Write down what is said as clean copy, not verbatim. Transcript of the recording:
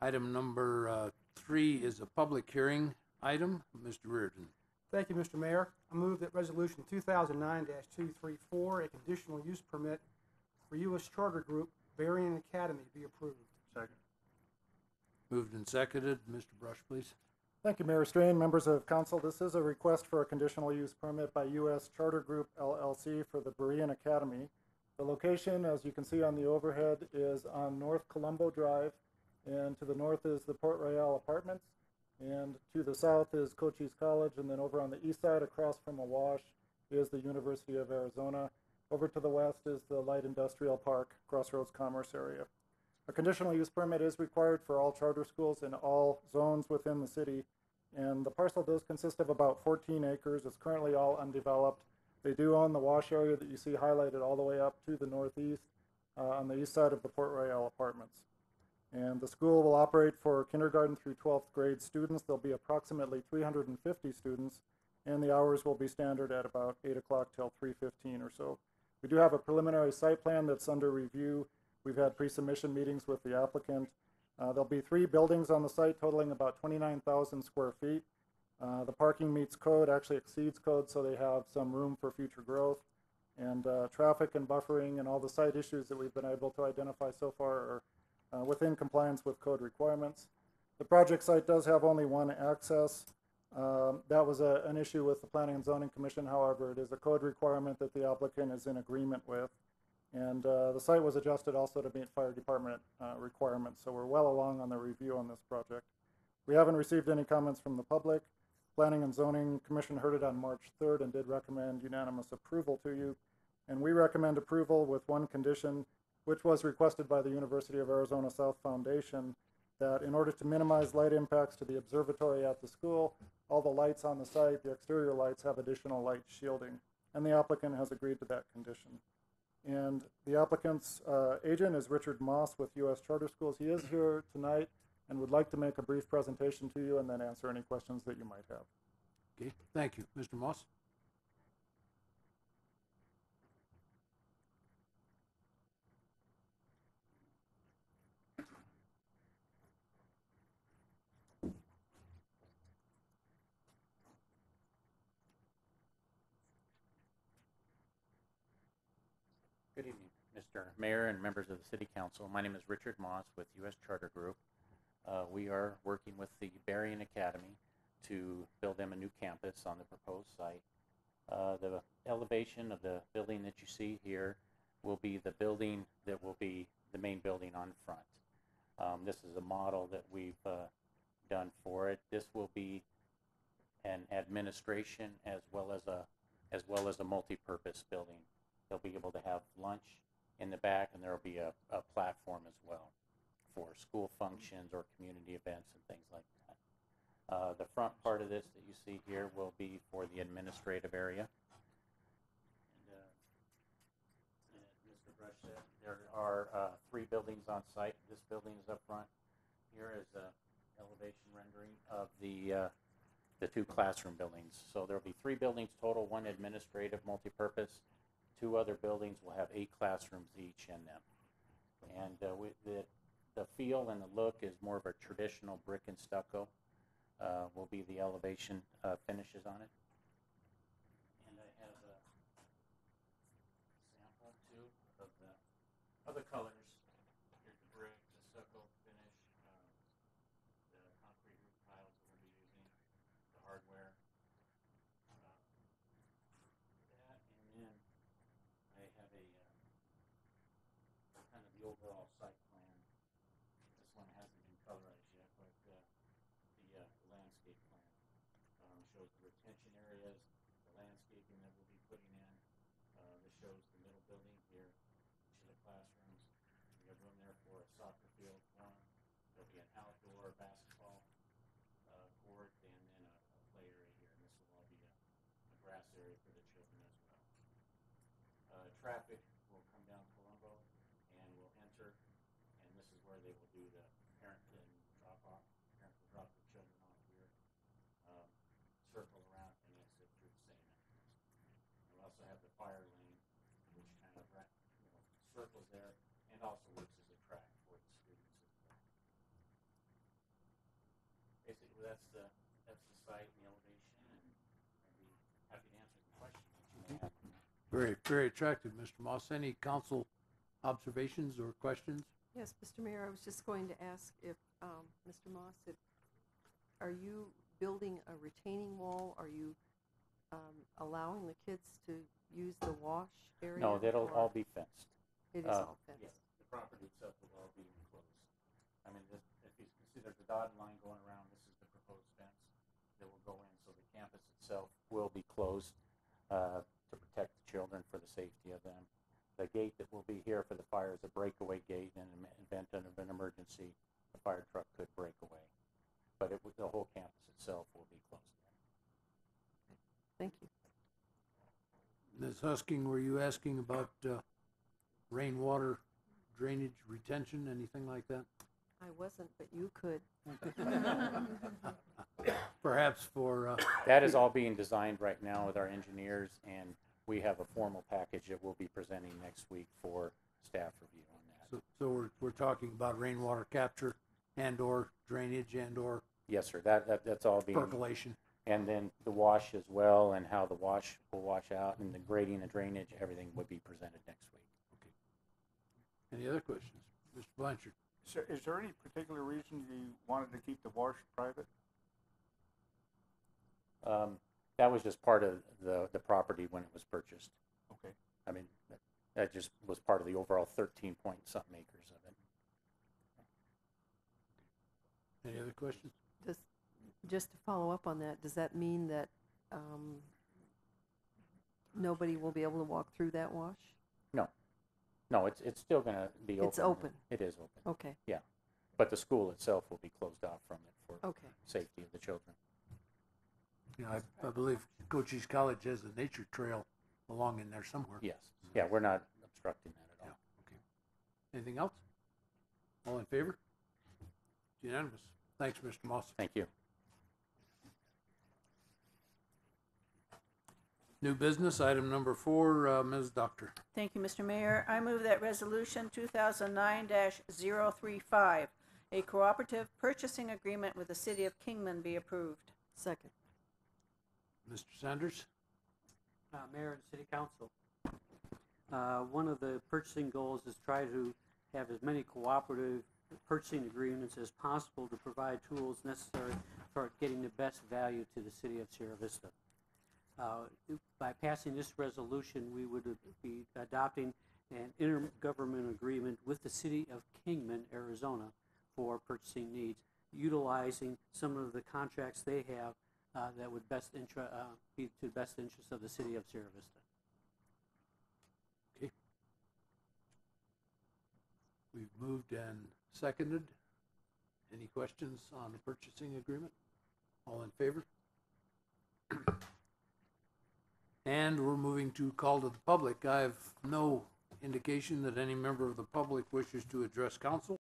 Item number 3 is a public hearing item. Mr. Reardon. Thank you, Mr. Mayor. I move that Resolution 2009-234, a conditional use permit for U.S. Charter Group, Berrien Academy, be approved. Second. Moved and seconded. Mr. Brush, please. Thank you, Mayor Strain, members of council. This is a request for a conditional use permit by U.S. Charter Group, LLC for the Berrien Academy. The location, as you can see on the overhead, is on North Colombo Drive, and to the north is the Port Royale Apartments, and to the south is Cochise College, and then over on the east side across from Awash is the University of Arizona. Over to the west is the Light Industrial Park, Crossroads Commerce area. A conditional use permit is required for all charter schools in all zones within the city, and the parcel does consist of about 14 acres. It's currently all undeveloped. They do own the wash area that you see highlighted all the way up to the northeast on the east side of the Port Royale Apartments. And the school will operate for kindergarten through 12th grade students. There'll be approximately 350 students, and the hours will be standard at about 8 o'clock till 3:15 or so. We do have a preliminary site plan that's under review. We've had pre-submission meetings with the applicant. There'll be 3 buildings on the site totaling about 29,000 square feet. The parking meets code, actually exceeds code, so they have some room for future growth. And traffic and buffering and all the site issues that we've been able to identify so far are within compliance with code requirements. The project site does have only one access. That was an issue with the Planning and Zoning Commission. However, it is a code requirement that the applicant is in agreement with. And the site was adjusted also to meet fire department requirements. So we're well along on the review on this project. We haven't received any comments from the public. Planning and Zoning Commission heard it on March 3rd and did recommend unanimous approval to you. And we recommend approval with one condition, which was requested by the University of Arizona South Foundation, that in order to minimize light impacts to the observatory at the school, all the lights on the site, the exterior lights, have additional light shielding. And the applicant has agreed to that condition. And the applicant's agent is Richard Moss with U.S. Charter Schools. He is here tonight and would like to make a brief presentation to you and then answer any questions that you might have. Okay, thank you. Mr. Moss. Good evening, Mr. Mayor and members of the City Council. My name is Richard Moss with U.S. Charter Group. We are working with the Berrien Academy to build them a new campus on the proposed site. The elevation of the building that you see here will be the building that will be the main building on front. This is a model that we've done for it. This will be an administration as well as a multi-purpose building. They'll be able to have lunch in the back, and there will be a platform as well for school functions or community events and things like that. The front part of this that you see here will be for the administrative area. And as Mr. Brush said, there are 3 buildings on site. This building is up front. Here is an elevation rendering of the 2 classroom buildings. So there will be 3 buildings total, 1 administrative multi-purpose. 2 other buildings will have 8 classrooms each in them. And the feel and the look is more of a traditional brick and stucco. Will be the elevation finishes on it. And I have a sample too of the other colors. Here's the brick, the stucco finish, the concrete roof tiles that we'll be using, the hardware. That, and then I have a kind of the overall site plan. This one hasn't been colorized yet, but the landscape plan shows the retention areas, the landscaping that we'll be putting in. This shows the middle building here, each of the classrooms. We have room there for a soccer field, one. There'll be an outdoor basketball court, and then a play area here. And this will all be a grass area for the children as well. Traffic will come down Colombo and will enter, and this is where they will do the parent and drop off. Parents will drop their children off here, circle around, and exit through the same entrance. We'll also have the fire lane, which kind of circles there and also works as a track for the students as well. that's the site and the elevation, and I'd be happy to answer the questions that you may have. Very, very attractive, Mr. Moss. Any council observations or questions? Yes, Mr. Mayor, I was just going to ask if, Mr. Moss, are you building a retaining wall? Are you allowing the kids to use the wash area? No, that'll or all be fenced. It is all fenced. Yes, the property itself will all be enclosed. I mean, this, if you can see, there's a dotted line going around. This is the proposed fence that will go in, so the campus itself will be closed to protect the children for the safety of them. The gate that will be here for the fire is a breakaway gate. In an event of an emergency, the fire truck could break away. But the whole campus itself will be closed in. Thank you. Ms. Husking, were you asking about rainwater drainage retention, anything like that? I wasn't, but you could. Perhaps for, That is all being designed right now with our engineers, and we have a formal package that we'll be presenting next week for staff review on that. so we're talking about rainwater capture and/or drainage and/or Yes, sir. That's all being, percolation. and then the wash as well, and how the wash will wash out, and the grading and drainage, everything will be presented next week. Any other questions? Mr. Blanchard? Sir, is there any particular reason you wanted to keep the wash private? That was just part of the property when it was purchased. Okay. I mean, that just was part of the overall 13 point something acres of it. Any other questions? Just to follow up on that, does that mean that nobody will be able to walk through that wash? No, it's still going to be open. It's open. It is open. Okay, But the school itself will be closed off from it for okay. safety of the children. You know, I believe Cochise College has a nature trail along in there somewhere. Yes. Yeah, we're not obstructing that at all. Okay. Anything else? All in favor? Unanimous. Thanks, Mr. Moss. Thank you. New business, item number 4, Ms. Doctor. Thank you, Mr. Mayor. I move that Resolution 2009-035, a cooperative purchasing agreement with the City of Kingman, be approved. Second. Mr. Sanders? Mayor and City Council. One of the purchasing goals is try to have as many cooperative purchasing agreements as possible to provide tools necessary for getting the best value to the City of Sierra Vista. By passing this resolution, we would be adopting an intergovernmental agreement with the City of Kingman, Arizona, for purchasing needs, utilizing some of the contracts they have that would be to the best interest of the City of Sierra Vista. Okay. We've moved and seconded. Any questions on the purchasing agreement? All in favor? And we're moving to call to the public. I have no indication that any member of the public wishes to address council.